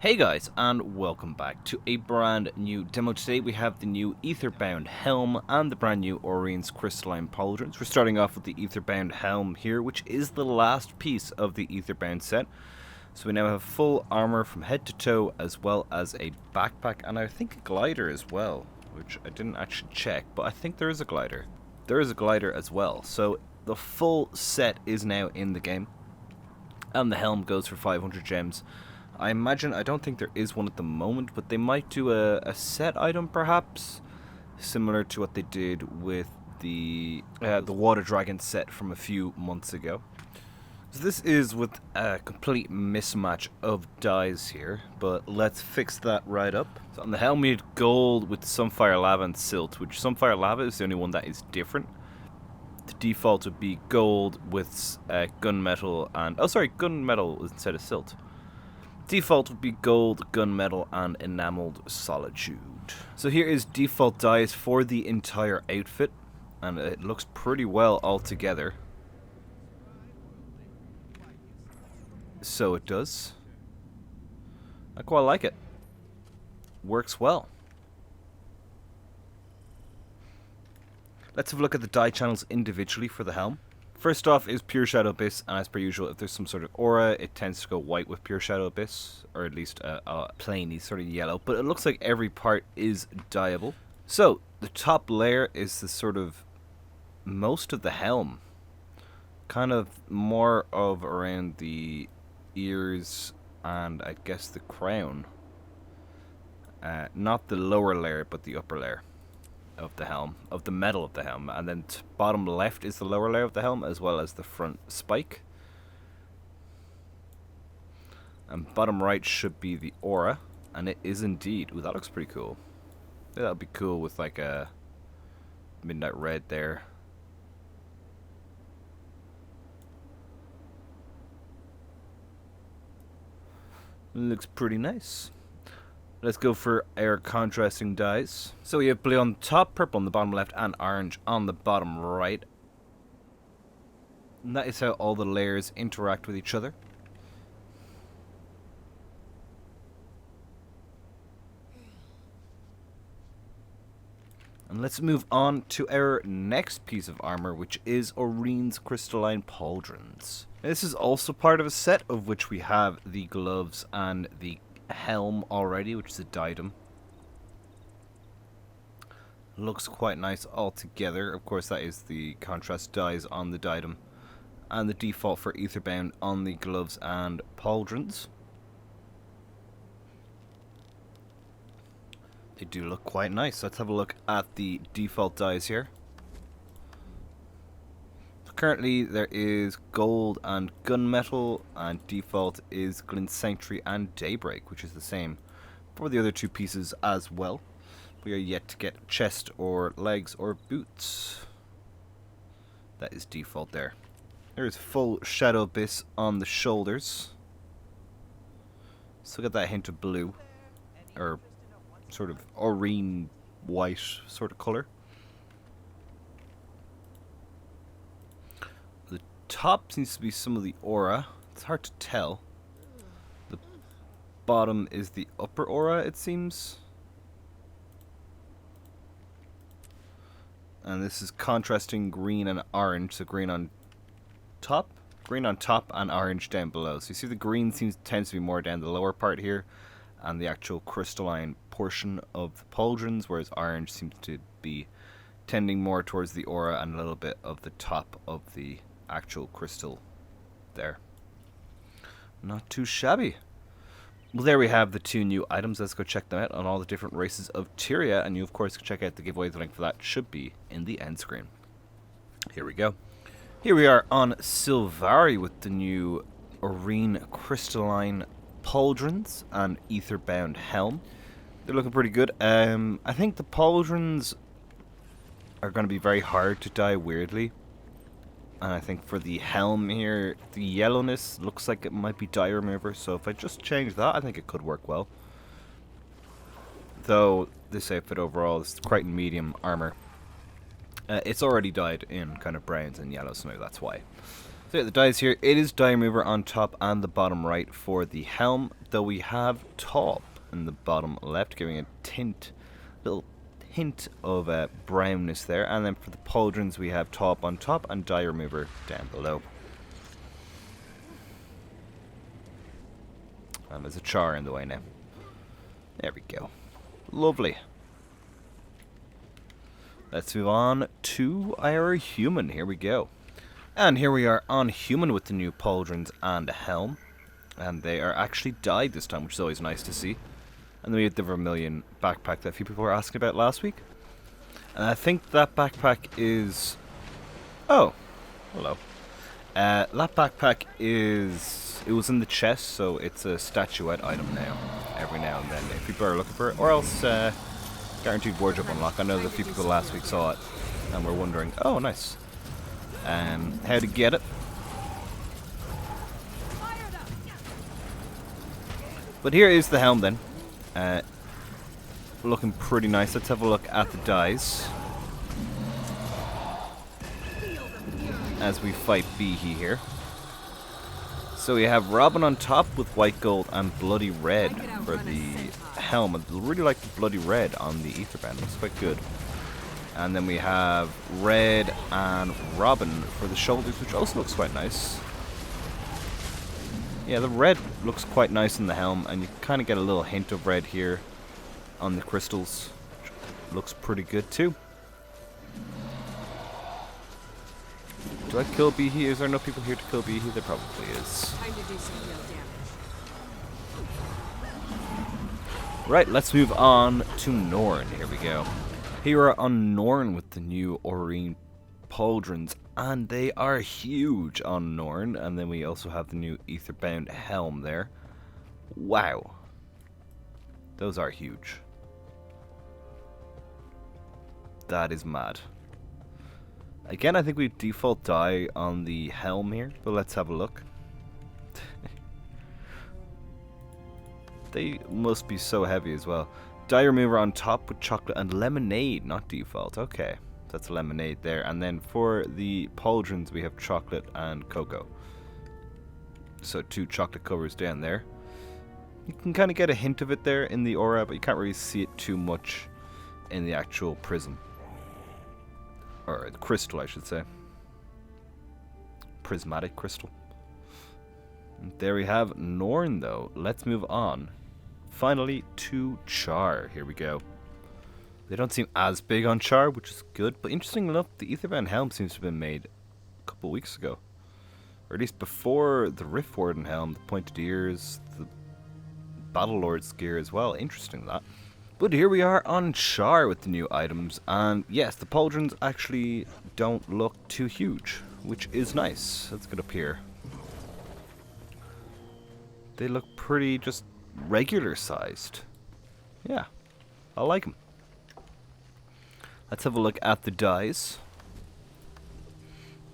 Hey guys, and welcome back to a brand new demo. Today we have the new Aetherbound Helm and the brand new Aurine's Crystalline Pauldrons. We're starting off with the Aetherbound Helm here, which is the last piece of the Aetherbound set. So we now have full armor from head to toe, as well as a backpack, and I think a glider as well, which I didn't actually check, but I think there is a glider. There is a glider as well, so the full set is now in the game, and the helm goes for 500 gems. I imagine, I don't think there is one at the moment, but they might do a set item perhaps, similar to what they did with the Water Dragon set from a few months ago. So this is with a complete mismatch of dyes here, but let's fix that right up. So on the helm we had gold with Sunfire Lava and Silt, which Sunfire Lava is the only one that is different. The default would be gold with gunmetal and... oh sorry, gunmetal instead of Silt. Default would be gold, gunmetal, and enameled solitude. So here is default dyes for the entire outfit, and it looks pretty well all together. So it does. I quite like it. Works well. Let's have a look at the dye channels individually for the helm. First off is Pure Shadow Abyss, and as per usual, if there's some sort of aura, it tends to go white with Pure Shadow Abyss, or at least plainy sort of yellow, but it looks like every part is dyeable. So, the top layer is the sort of most of the helm, kind of more of around the ears and I guess the crown. Not the lower layer, but the upper layer of the helm, of the metal of the helm, and then bottom left is the lower layer of the helm, as well as the front spike, and bottom right should be the aura, and it is indeed. Ooh, that looks pretty cool. Yeah, that'd be cool with like a midnight red there. Looks pretty nice. Let's go for our contrasting dyes. So we have blue on the top, purple on the bottom left, and orange on the bottom right. And that is how all the layers interact with each other. And let's move on to our next piece of armor, which is Aurine's Crystalline Pauldrons. This is also part of a set of which we have the gloves and the helm already, which is a diadem. Looks quite nice all together. Of course, that is the contrast dyes on the diadem, and the default for Aetherbound on the gloves and pauldrons. They do look quite nice. Let's have a look at the default dyes here. Currently there is gold and gunmetal, and default is Glint Sanctuary and Daybreak, which is the same for the other two pieces as well. We are yet to get chest or legs or boots. That is default there. There is full Shadow Abyss on the shoulders. Still got that hint of blue, or sort of Aurine white sort of colour. Top seems to be some of the aura. It's hard to tell. The bottom is the upper aura, it seems. And this is contrasting green and orange. So green on top and orange down below. So you see the green tends to be more down the lower part here, and the actual crystalline portion of the pauldrons, whereas orange seems to be tending more towards the aura and a little bit of the top of the actual crystal there. Not too shabby. Well, there we have the two new items. Let's go check them out on all the different races of Tyria, and you of course can check out the giveaway. The link for that should be in the end screen. Here we go. Here we are on Sylvari with the new Aurine Crystalline Pauldrons and Aetherbound Helm. They're looking pretty good. I think the pauldrons are going to be very hard to dye weirdly. And I think for the helm here, the yellowness looks like it might be dye remover. So if I just change that, I think it could work well. Though this outfit overall is quite medium armor. It's already dyed in kind of browns and yellows, so maybe that's why. So yeah, the dyes here, it is dye remover on top and the bottom right for the helm. though, we have top in the bottom left, giving a little hint of brownness there. And then for the pauldrons, we have top on top and dye remover down below. And there's a char in the way now. There we go. Lovely. Let's move on to our human. Here we go. And here we are on human with the new pauldrons and helm. And they are actually dyed this time, which is always nice to see. And then we have the Vermilion backpack that a few people were asking about last week. And I think that backpack is... Oh, hello. That backpack is... It was in the chest, so it's a statuette item now. Every now and then, if people are looking for it. Or else, guaranteed wardrobe unlock. I know that a few people last week saw it and were wondering, oh, nice. How to get it. But here is the helm then. Looking pretty nice. Let's have a look at the dyes. As we fight Behe here. So we have Robin on top with white gold and bloody red for the helm. I really like the bloody red on the Aetherband. Looks quite good. And then we have red and Robin for the shoulders, which also looks quite nice. Yeah, the red looks quite nice in the helm, and you kind of get a little hint of red here on the crystals. Looks pretty good too. Do I kill Behe? Is there no people here to kill Behe? There probably is. Time to do some real damage. Right, let's move on to Norn. Here we go. Here we are on Norn with the new Aurene pauldrons, and they are huge on Norn. And then we also have the new Aetherbound helm there. Wow. Those are huge. That is mad. Again, I think we default dye on the helm here, but let's have a look. They must be so heavy as well. Dye remover on top with chocolate and lemonade, not default. Okay, that's lemonade there. And then for the pauldrons, we have chocolate and cocoa. So 2 chocolate covers down there. You can kind of get a hint of it there in the aura, but you can't really see it too much in the actual prism. Or the crystal, I should say. Prismatic crystal. And there we have Norn, though. Let's move on. Finally, to Char. Here we go. They don't seem as big on Char, which is good. But interesting enough, the Aetherbound helm seems to have been made a couple weeks ago. Or at least before the Rift Warden helm, the pointed ears, the Battle Lord's gear as well. Interesting, that. But here we are on Char with the new items, and yes, the pauldrons actually don't look too huge, which is nice. Let's get up here. They look pretty just regular sized. Yeah, I like them. Let's have a look at the dyes.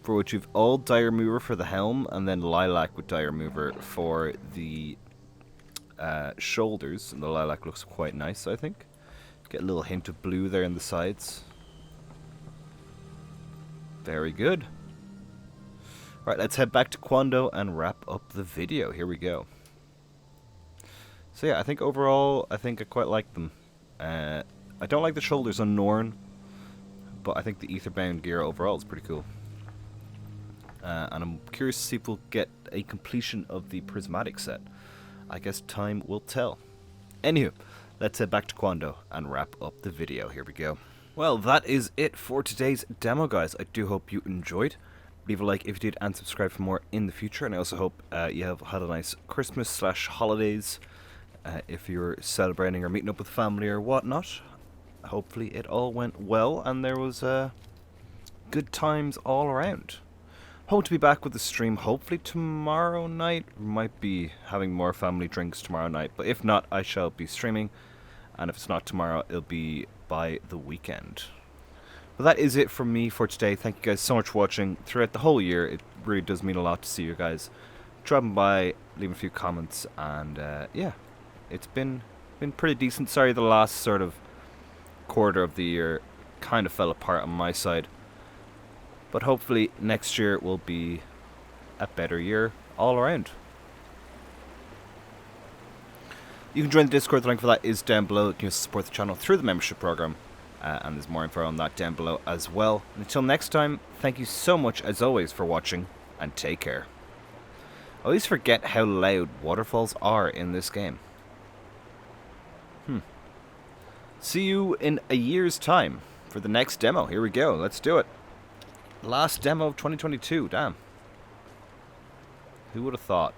For which you've all dye remover for the helm, and then lilac with dye remover for the shoulders, and the lilac looks quite nice, I think. Get a little hint of blue there in the sides. Very good. Right, let's head back to Quando and wrap up the video. Here we go. So yeah, I think overall, I quite like them. I don't like the shoulders on Norn, but I think the Aetherbound gear overall is pretty cool. And I'm curious to see if we'll get a completion of the prismatic set. I guess time will tell. Anywho, let's head back to Quando and wrap up the video. Here we go. Well, that is it for today's demo, guys. I do hope you enjoyed. Leave a like if you did and subscribe for more in the future. And I also hope you have had a nice Christmas/holidays if you're celebrating or meeting up with family or whatnot. Hopefully it all went well and there was good times all around. Hope to be back with the stream hopefully tomorrow night. Might be having more family drinks tomorrow night, but if not, I shall be streaming. And if it's not tomorrow, it'll be by the weekend. But that is it from me for today. Thank you guys so much for watching throughout the whole year. It really does mean a lot to see you guys dropping by, leaving a few comments, and yeah, it's been pretty decent. Sorry, the last sort of quarter of the year kind of fell apart on my side. But hopefully next year will be a better year all around. You can join the Discord. The link for that is down below. You can support the channel through the membership program. And there's more info on that down below as well. And until next time, thank you so much as always for watching, and take care. I always forget how loud waterfalls are in this game. See you in a year's time for the next demo. Here we go. Let's do it. Last demo of 2022. Damn. Who would have thought?